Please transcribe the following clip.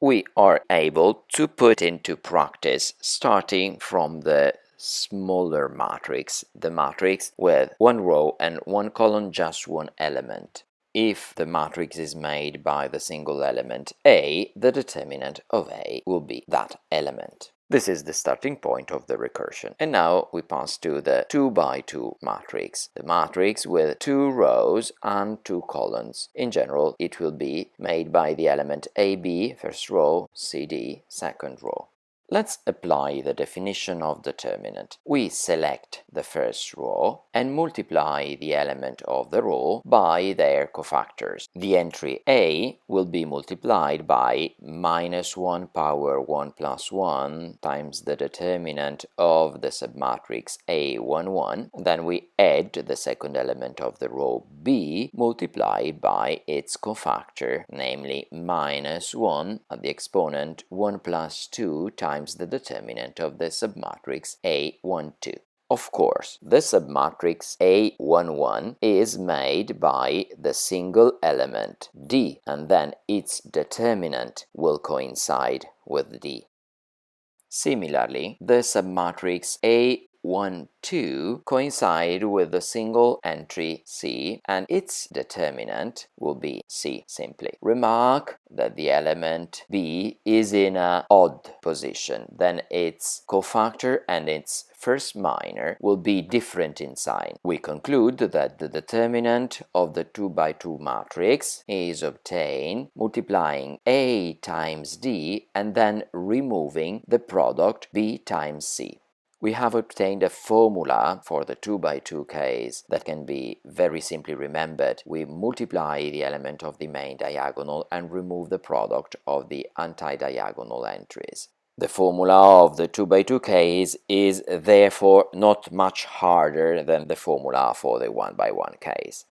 we are able to put into practice starting from the smaller matrix, the matrix with one row and one column, just one element. If the matrix is made by the single element A, the determinant of A will be that element. This is the starting point of the recursion. And now we pass to the 2 by 2 matrix, the matrix with 2 rows and 2 columns. In general, it will be made by the element AB, first row, CD, second row. Let's apply the definition of determinant. We select the first row and multiply the element of the row by their cofactors. The entry A will be multiplied by minus 1 power 1 plus 1 times the determinant of the submatrix A11. Then we add the second element of the row B multiplied by its cofactor, namely minus 1 at the exponent 1 plus 2 times the determinant of the submatrix A12. Of course, the submatrix A11 is made by the single element D, and then its determinant will coincide with D. Similarly, the submatrix A12 coincide with the single entry C, and its determinant will be C simply. Remark that the element B is in an odd position, then its cofactor and its first minor will be different in sign. We conclude that the determinant of the 2 by 2 matrix is obtained multiplying A times D and then removing the product B times C. We have obtained a formula for the 2 by 2 case that can be very simply remembered. We multiply the element of the main diagonal and remove the product of the anti-diagonal entries. The formula of the 2 by 2 case is therefore not much harder than the formula for the 1 by 1 case.